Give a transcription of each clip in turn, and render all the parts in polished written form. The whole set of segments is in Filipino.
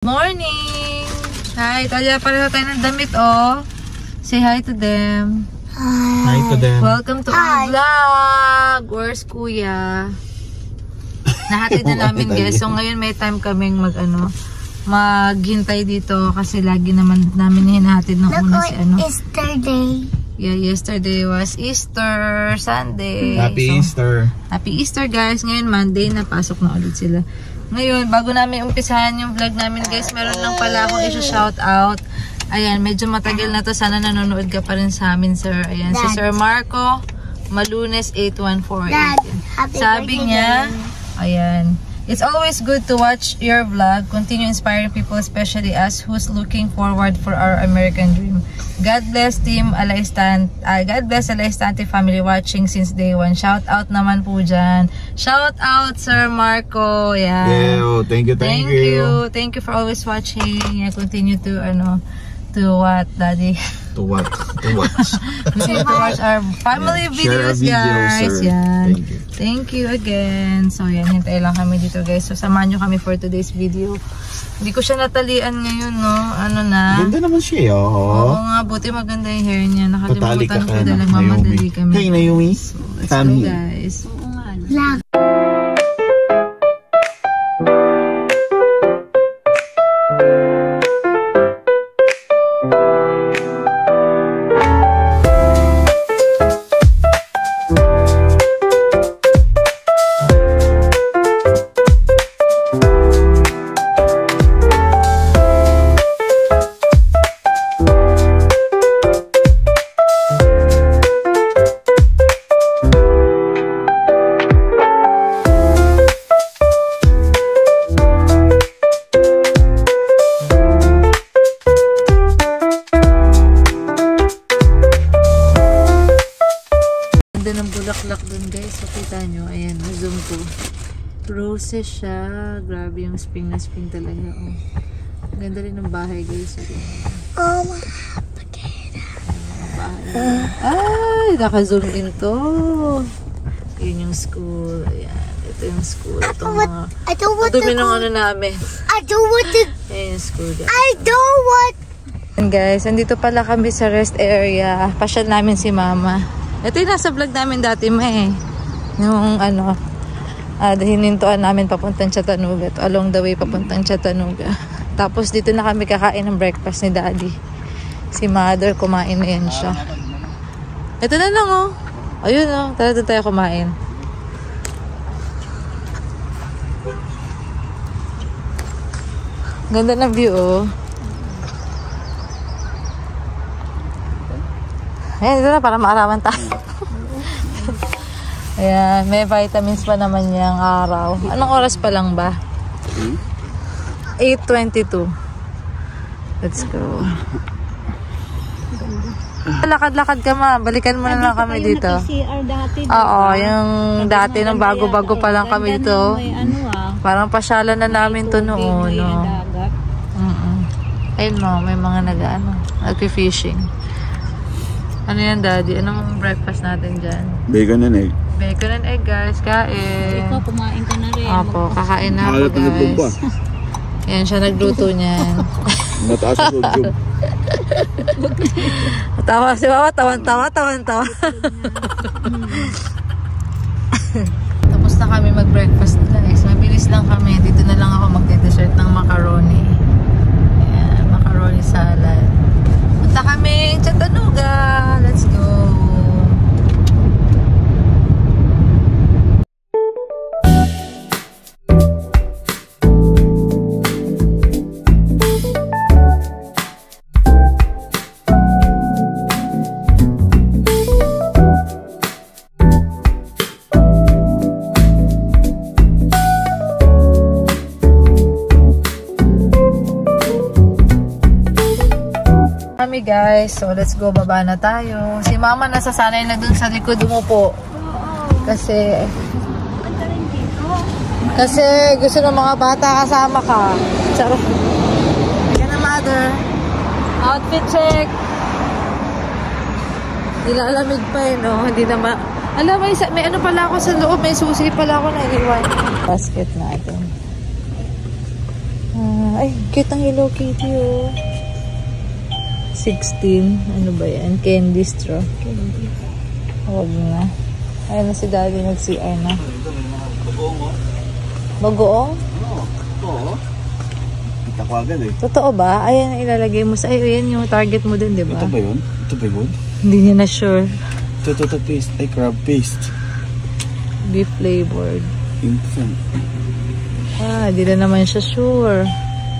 Morning! Hi! Kaya pareho tayo ng damit, oh. Say hi to them. Hi to them. Welcome to our vlog. Where's Kuya? Nahatid na namin, guys. So, ngayon may time kaming maghintay dito kasi lagi naman namin hinahatid ng una si Yesterday. Yeah, yesterday was Easter Sunday. Happy Easter. Happy Easter, guys. Ngayon Monday na pasok na ulit sila. Ngayon, bago namin umpisahan yung vlog namin, guys, meron lang pala akong isa-shout out. Ayan, medyo matagal na to. Sana nanonood ka pa rin sa amin, sir. Ayan, si Sir Marco Malunes 8148. Sabi niya, ayan, it's always good to watch your vlog. Continue inspiring people, especially us who's looking forward for our American dream. God bless Team Alaistante. God bless Alaistante family watching since day one. Shout out naman po dyan. Shout out Sir Marco. Yeah. Yeah, thank you. Thank you for always watching. Yeah, continue to what, Daddy? To watch. Continue to watch our family videos, guys. Sir. Yan. Thank you. Thank you again. So, yan. Hintay lang kami dito, guys. So, samahan nyo kami for today's video. Hindi ko siya natalian ngayon, no? Ano na? Ganda naman siya, Oo nga, buti maganda yung hair niya. Nakalimutan ko dala. Mamadali kami. Hey, Naomi. So, let's go, guys. Oo nga. Ng bulaklak dun, guys. So, kita nyo. Ayan, zoom ko. Roses siya. Grabe yung spring na spring talaga. Oh. Ganda rin ng bahay, guys. Oh, ay, naka-zoom din to. Yun yung school. Ayan. Ito yung school. Itong mga dumi ng namin. I don't want to. Ayan yung school, guys. I don't want. And guys, andito pala kami sa rest area. Pasyal namin si Mama. Ito yung nasa vlog namin dati, yung hinintuan namin papuntang Chattanooga. Ito, along the way papuntang Chattanooga. Tapos dito na kami kakain ng breakfast ni Daddy. Si Mother, kumain na yan siya. Ito na lang, oh. Ayun, oh. Tara doon tayo kumain. Ganda na view, oh. Ayan, ito na para maarawan tayo. Ayan, may vitamins pa naman niyang araw. Anong oras pa lang ba? 8:22. Let's go. Lakad-lakad ka, ma. Balikan mo na lang kami dito. Oo, yung dati nung bago-bago pa lang kami dito. Parang pasyalan na namin to noon. No? Ayun mo, may mga nag-fishing. Ano yan, Daddy? Anong breakfast natin dyan? Bacon and egg. Bacon and egg, guys. Kain. Ikaw, kumain ka na rin. Opo, kakain na ako, guys. Yan, siya nagluto niyan. Mataas sa sodium. Tawa si Mama, tawan-tawa. Tapos na kami mag-breakfast, guys. Mabilis lang kami. Dito na lang ako magde-dessert ng macaroni. Ayan, macaroni salad. Punta kami Chattanooga. Let's go. Guys, so let's go, baba na tayo. Si Mama nasasanay na dun sa likod umupo. Kasi gusto ng mga bata kasama ka. Charot. Ika na, Mother. Outfit check. Nilalamig pa no? Hindi na alam, may ano pala ako sa loob. May susi pala ako na iwan. Basket natin. Ay, cute ang Hello Kitty, oh. 16. Ano ba yan? Candy straw. Huwag na. Ayun na si Daddy nag-CR na. Bagoong? Oo. Kita ko agad eh. Totoo ba? Ayan, ilalagay mo sa... Ay, ayan yung target mo din, di ba? Ito ba yun? Ito ba yun? Hindi niya na sure. Ito paste. Ay, crab paste. Beef flavored. Infant. Di na naman siya sure.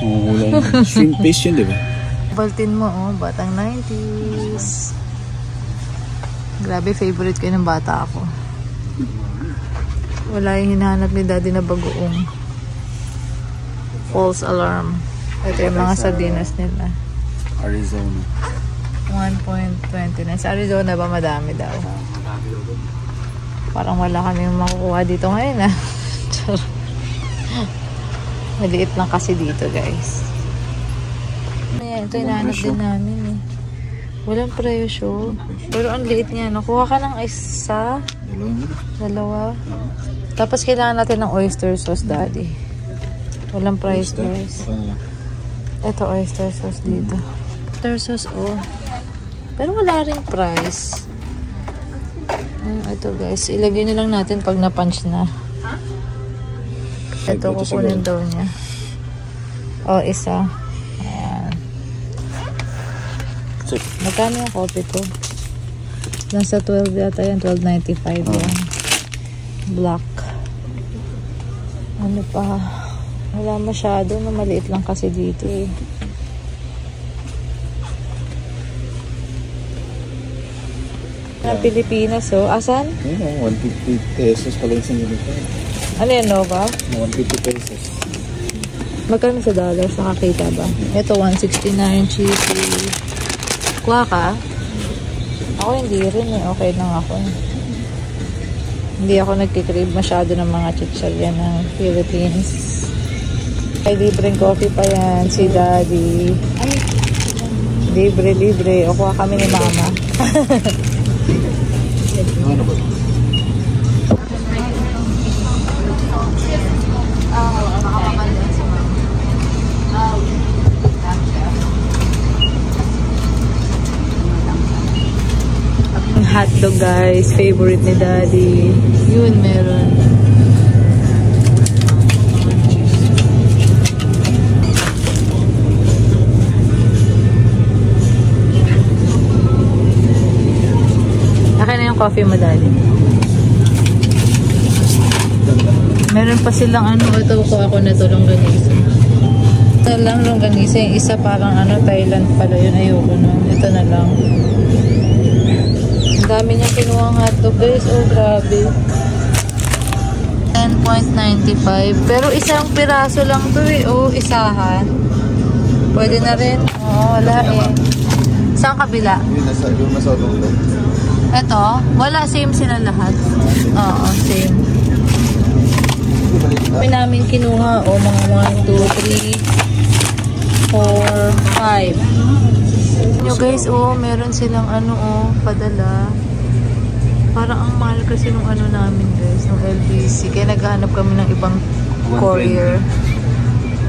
Oo, wala yun. Shrimp paste yun, di ba? Baltin mo, oh. Batang 90s. Grabe, favorite ko ng bata ako. Wala yung hinahanap ni Daddy na bagoong. False alarm. Ito yung mga sardinas nila. Arizona. 1.29. Sa Arizona ba madami daw? Parang wala kami makukuha dito ngayon, ah. Maliit lang kasi dito, guys. Ayan, ito hinahanap din namin, eh. Walang presyo. Pero ang liit niya. Nakuha ka ng isa. Dalawa. Tapos kailangan natin ng oyster sauce, Daddy. Walang price, guys. Ito, oyster sauce dito. Oyster sauce, oh. Pero wala rin price. Ito, guys. Ilagay na lang natin pag na-punch na. Ito, kukunin daw niya. Oh, isa. Magkano yung coffee ko? Nasa 12 yata yan. 12.95 yan. Black. Ano pa? Wala masyado. Na maliit lang kasi dito eh. Ng Pilipinas, oh. Asan? Ayun, 150 pesos pala yung sinilita. Ano yan, Nova? 150 pesos. Magkano sa dollars? Nakakita ba? Ito, 169 cheesy. Kuha ka? Ako hindi rin eh. Okay lang ako. Hindi ako nagkikrave masyado ng mga chichirya ng Philippines. Ay, libreng coffee pa yan. Si Daddy. Libre. O kuha kami ni Mama. Ano ba? Hotdog, guys. Favorite ni Daddy. Yun, meron. Akin na yung coffee mo, Daddy. Meron pa silang ano. Ito ko ako na ito, longganisa. Ito lang, longganisa. Yung isa parang ano, Thailand pala yun. Ayoko nun. Ito na lang. Ang dami niya kinuha ng hotdog, guys. Oh, grabe. 10.95. Pero isang piraso lang to eh. Oh, isahan. Pwede na rin. Oh, wala eh. Saan kabila? Yung nasa ulo. Ito? Wala. Same sila lahat. Oo, same. May namin kinuha. Oh, mga 1, 2, 3, 4, 5. Nyo guys, oh, meron silang ano, oh, padala. Parang ang mahal kasi nung ano namin, guys, nung LBC. Kaya naghahanap kami ng ibang courier.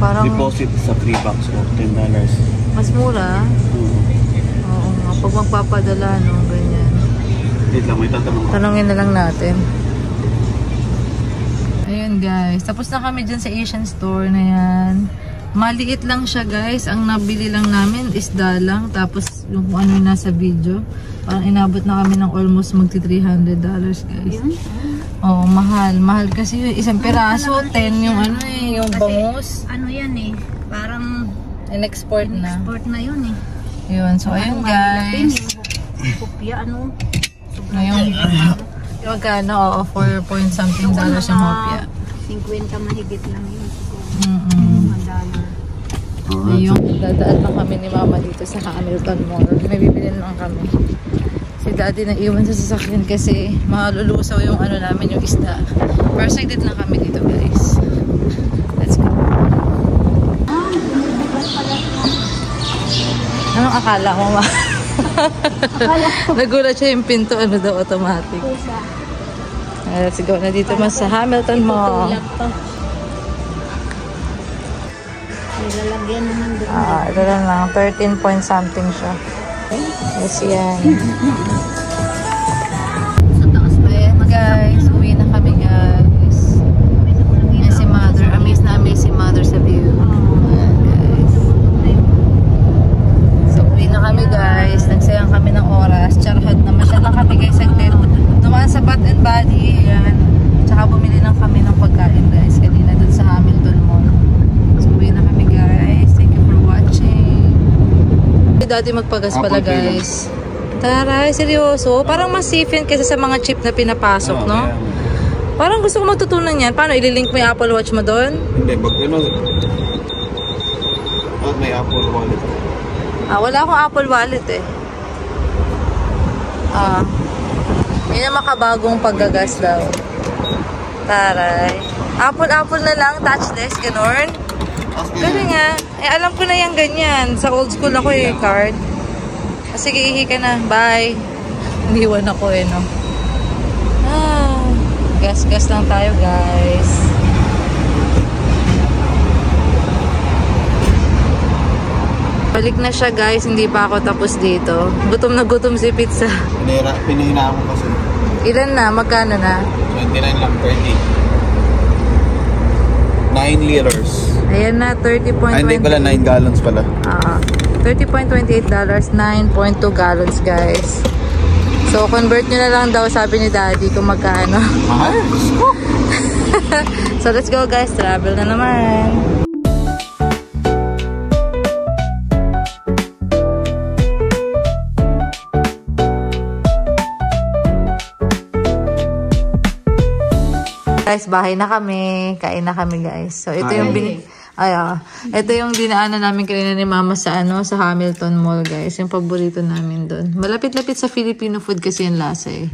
Parang deposit sa 3 bucks o $10. mas mura. Oo nga, pag magpapadala, no, ganyan. Wait lang, may tatanong ako. Tanungin na lang natin. Ayun, guys. Tapos na kami dyan sa Asian store na yan. Maliit lang siya, guys. Ang nabili lang namin, isda lang. Tapos yung kung ano yung nasa video. Parang inabot na kami ng almost magti $300, guys. Oo, mahal. Mahal kasi yung isang piraso. 10 yung ano eh, yung bangus. Ano yan eh, parang In-export na. export na yun eh. Yun. So, ayun, guys. Kopya ano. Ngayon, yung magkano, oo, 4 point something dollars yung hopya. 50 mahigit lang yun. Ayun, dadaan lang kami ni Mama dito sa Hamilton Mall. May bibili lang kami. Si Daddy na iwan sa sasakyan kasi malulusaw yung ano namin, yung isda. Pero saglit lang kami dito, guys. Let's go. Anong akala mo, Ma? Nagulat siya yung pinto, ano daw, automatic. Let's go na dito mas sa Hamilton Mall. Lagyan naman doon. Ito lang, 13 point something siya. Yes, yan. Sa taas ba? Ayan guys, uwi na kami guys. Ayan si mother, amaze na amaze si mother sa view. Ayan guys. So uwi na kami guys, nagsayang kami ng oras. Charot na masyal lang kami guys saglit. Dumaan sa Bath and Body, ayan. Tsaka bumili lang kami ng pagkain guys, kanina dun sa Hamilton Mall. So uwi na kami guys, thank you for watching. Dati magpagas pala guys. Taray, seryoso. Parang mas safe yan kaysa sa mga chip na pinapasok, no? Parang gusto ko matutunan yan. Paano, ililink mo yung Apple Watch mo doon? Hindi, may Apple Wallet. Wala akong Apple Wallet eh. Yun ang makabagong paggagas daw. Taray. Apple na lang, touchless, ganun. Galing nga. Alam ko na yung ganyan. Sa old school ako card. Sige, ihi ka na. Bye. Iniwan ako no. Gas-gas lang tayo, guys. Balik na siya, guys. Hindi pa ako tapos dito. Gutom na gutom si Pizza. Pinihina ako kasi. Ilan na? Magkano na? 29 lang, 30. 9 liters. Ayan na, 30.28. Hindi pala, 9 gallons pala. $30.28, 9.2 gallons, guys. So, convert nyo na lang daw, sabi ni Daddy, kung magkano. Mahal? So, let's go, guys. Travel na naman. Guys, bahay na kami. Kain na kami, guys. So, ito yung ito yung dinaanan namin kanina ni Mama sa sa Hamilton Mall, guys. Yung paborito namin doon. Malapit-lapit sa Filipino food kasi yung lasa eh.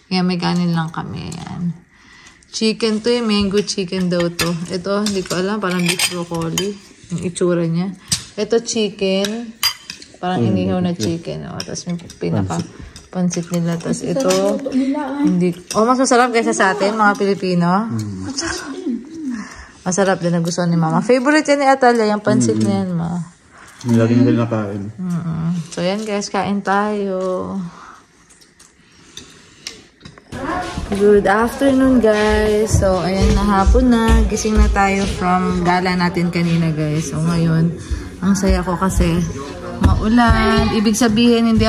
Kaya may kanin lang kami. Yan. Chicken to mango chicken daw to. Ito, hindi ko alam. Parang beef broccoli. Yung itsura niya. Ito chicken. Parang inihaw na chicken. Tapos may pinaka-pansit nila. Tapos ito, mas masarap kaysa sa atin, mga Pilipino. Masarap din na gusto ni Mama. Favorite yan ni Atalia, yung pansit na yan, Ma. Lagi na rin nakain. So, yan guys, kain tayo. Good afternoon, guys. So, ayan na, hapon na. Gising na tayo from gala natin kanina, guys. So, ngayon, ang saya ko kasi maulan. Ibig sabihin, hindi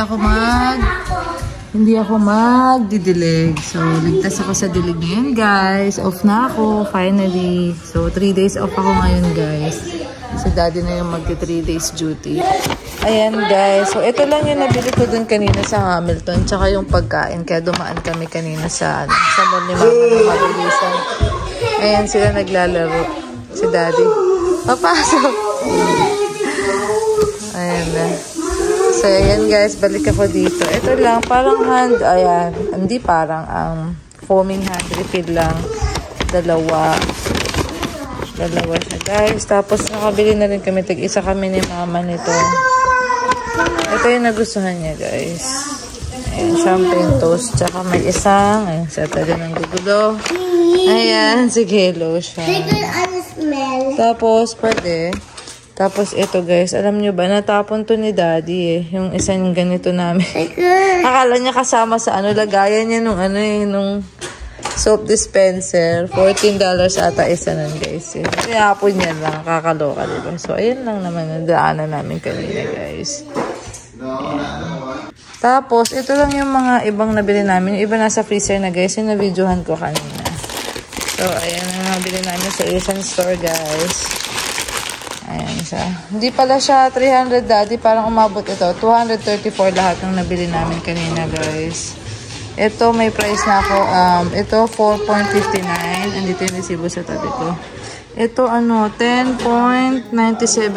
ako magdidilig. So, ligtas ako sa dilig ngayon, guys. Off na ako, finally. So, 3 days off ako ngayon, guys. Si Daddy na yung magti 3 days duty. Ayan, guys. So, ito lang yung nabili ko dun kanina sa Hamilton. Tsaka yung pagkain. Kaya dumaan kami kanina sa mall ni Mama ng mabilisan. Ayan, sila naglalaro. Si Daddy. Papasok. Ayan na. So, ayan guys, balik ako dito. Ito lang, parang hindi parang, foaming hand refill lang. Dalawa siya guys. Tapos, nakabili na rin kami. Tig-isa kami ni Mama nito. Ito yung nagustuhan niya guys. Ayan, champagne toast. Tsaka may isang, sa tali ng gugulo. Ayan, sige, lotion. Tapos, Tapos ito guys, alam nyo ba, natapon to ni Daddy eh. Yung isang ganito namin. Akala niya kasama sa lagayan niya nung soap dispenser. $14 ata isa nun guys eh. Tinapon niya lang, kakaloka diba? So ayan lang naman ang daanan namin kanina guys. Ayan. Tapos ito lang yung mga ibang nabili namin. Yung iba nasa freezer na guys, yung na-videohan ko kanina. So ayan ang nabili namin sa isang store guys. Ayan siya. Hindi pala siya 300 Daddy. Parang umabot ito. 234 lahat ng nabili namin kanina guys. Ito may price na ako. Ito 4.59. Andito yung resibo sa tabi ko. Ito 10.97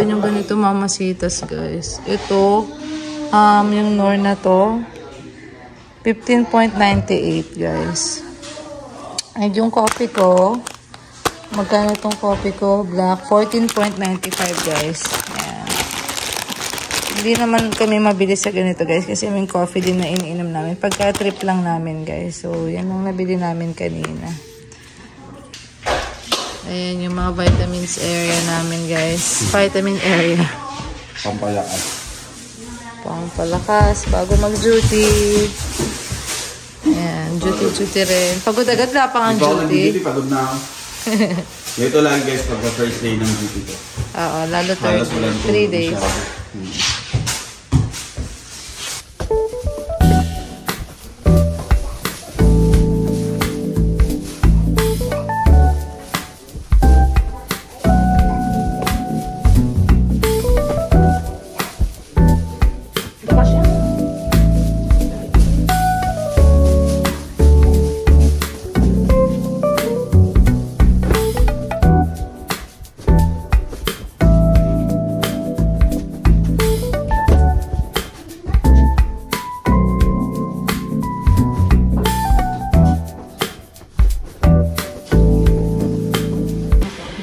yung ganito Mamasitas guys. Ito yung Knorr na to 15.98 guys. Ay yung coffee ko. Magkano itong coffee ko? Black. 14.95 guys. Ayan. Hindi naman kami mabilis sa ganito guys. Kasi may coffee din na iniinom namin. Pagka trip lang namin guys. So, yan ang nabili namin kanina. Ayan yung mga vitamins area namin, guys. Vitamin area. Pampalakas. Pampalakas bago mag-duty. Ayan, duty rin. Pagod agad na pang ang duty. Pagod na ako. Ito lang guys, pagka first day ng duty ko. Oo, lalo 3 days.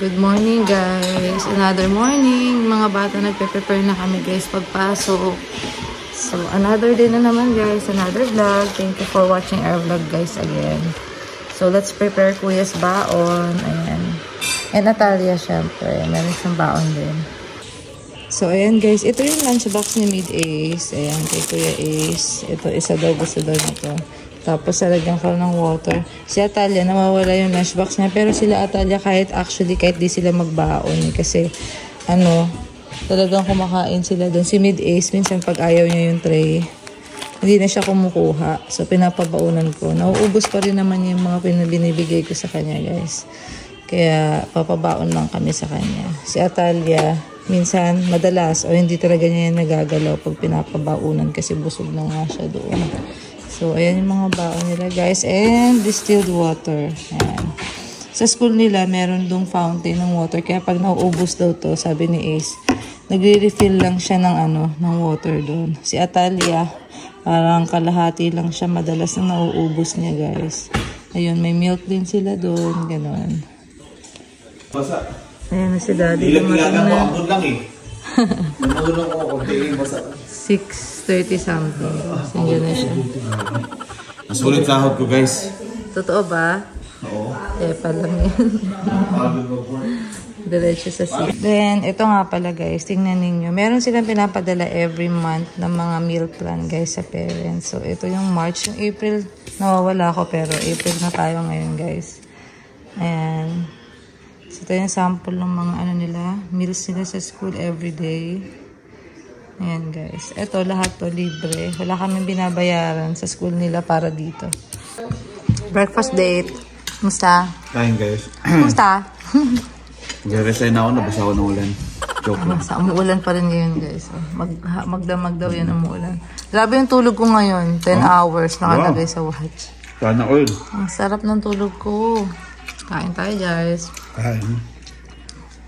Good morning, guys. Another morning. Mga bata, nagpe-prepare na kami, guys, pagpasok. So, another day na naman, guys. Another vlog. Thank you for watching our vlog, guys, again. So, let's prepare Kuya's baon. Ayan. And Natalia, syempre. Meron siyang baon din. So, ayan, guys. Ito yung lunchbox ni Mid-Ace. Ayan, kay Kuya Ace. Ito, isa daw. Gusto daw nito. Tapos, salagyan ko ng water. Si Atalia, nawawala yung lunchbox niya. Pero sila Atalia, kahit di sila magbaon. Kasi, talagang kumakain sila doon. Si Mid-Ace, minsan pag ayaw niya yung tray, hindi na siya kumukuha. So, pinapabaunan ko. Nauubos pa rin naman yung mga binibigay ko sa kanya, guys. Kaya, papabaon lang kami sa kanya. Si Atalia, minsan, madalas, o hindi talaga niya nagagalaw pag pinapabaunan kasi busog na nga siya doon. So, ayan yung mga baon nila, guys. And distilled water. Ayan. Sa school nila, meron dong fountain ng water. Kaya pag nauubos daw to, sabi ni Ace, nagre-refill lang siya ng water doon. Si Atalia, parang kalahati lang siya madalas na nauubos niya, guys. Ayun, may milk din sila doon. Ganon. Basa. Ayan na si Daddy. Ilag-ilagan mo, ambon lang eh. Mamulong ko, okay, basa. 6:30 something. Nandiyan na siya. Nasulit sahod ko, guys. Totoo ba? Oo. Palang yan. Diretso sa 6. Then, ito nga pala, guys. Tingnan ninyo. Meron silang pinapadala every month ng mga meal plan, guys, sa parents. So, ito yung March. Yung April, nawawala ko, pero April na tayo ngayon, guys. Ayan. So, ito yung sample ng mga nila. Meals nila sa school everyday. Ayan, guys. Ito, lahat to libre. Wala kaming binabayaran sa school nila para dito. Breakfast date. Musta? Kain, guys. Musta? Nag-resign ako, nabasa ako ng ulan. Joke lang. Sa umuulan pa rin ngayon, guys. Magdamag daw yan umuulan. Grabe yung tulog ko ngayon. 10 hours nakalagay sa watch. Sana all. Ang sarap ng tulog ko. Kain tayo, guys. Kain.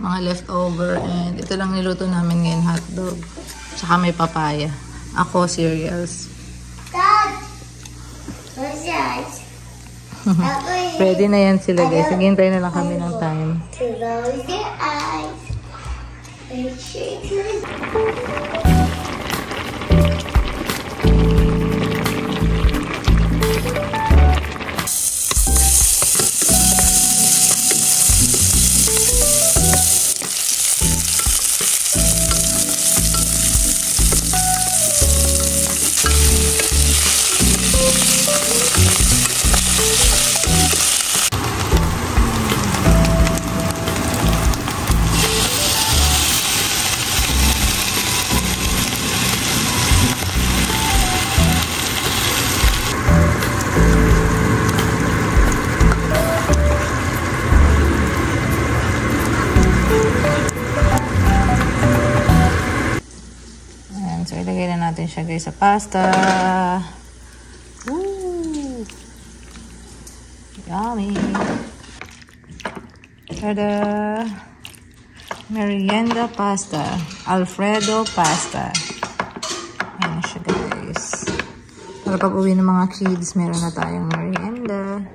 Mga leftover. And ito lang niluto namin ngayon, hotdog. Tsaka may papaya. Ako, cereals. Dad! What's that? Ready na yan sila, guys. Naghihintay na lang kami ng time. Close your eyes. Make sure to... So, ilagay na natin siya, guys, sa pasta. Woo! Yummy! Tada! Merienda pasta. Alfredo pasta. Ayan siya, guys. Para pag uwi ng mga kids, meron na tayong merienda.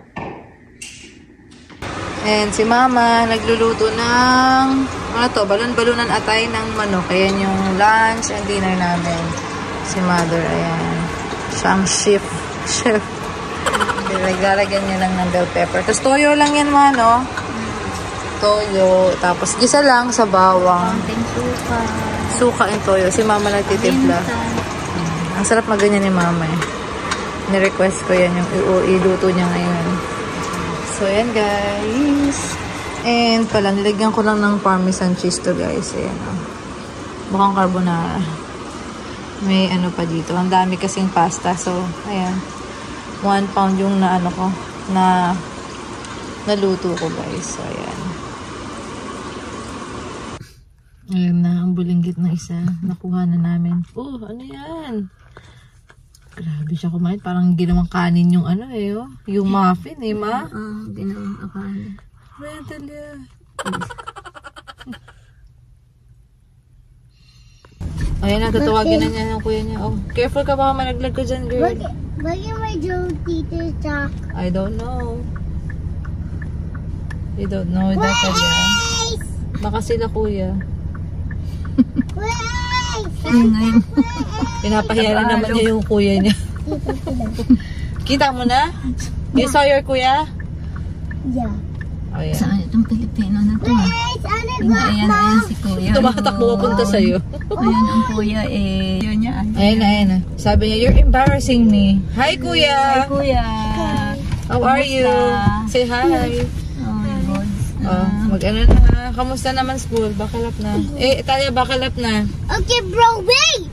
And si Mama, nagluluto ng, balon-balunan atay ng manok. Ayan yung lunch and dinner namin. Si Mother, ayan. Siyang chef. Naglalagyan niya lang ng bell pepper. Tapos toyo lang yan, Ma, no? toyo. Tapos gisa lang sa bawang. Konting suka. Suka and toyo. Si mama nagtitimpla. Ang sarap maganyan ni mama eh. Ni-request ko yan yung iluto niya ngayon. So, yan guys. And pala, nilagyan ko lang ng parmesan cheese to guys. Ayan o. Mukhang carbonara. May ano pa dito. Ang dami kasing pasta. So, ayan. 1 pound yung na ano ko. Na naluto ko guys. So, ayan. Ayan na. Ang bulinggit na isa. Nakuha na namin. Oh, ano yan? Grabe siya kumain. Parang ginawang kanin yung ano eh. Oh. Yung muffin eh, ma? Ginawang akalan. Rentalya. Ayan na, tatawagin na niya ng kuya niya. Oh, careful ka baka malaglag ko dyan, girl. Bakit may Joe Tito Jack? I don't know. You don't know that, Talia. Baka sila kuya. Ngayon. Pinapahiya na naman niya yung kuya niya. Kita mo na? You saw your kuya? Yeah. Oh, yeah. Saan itong Pilipino na to? Ayan si kuya. Tumatakbo punta sa'yo. Ayan ang kuya eh. Yun niya. Ayan na. Sabi niya, you're embarrassing me. Hi, kuya! Kuya. How are you? Say hi. Oh my God. Oh, mag-ano na. Kamusta naman school? Buckle up na. Eh, Talia, buckle up na. Okay, bro, wait!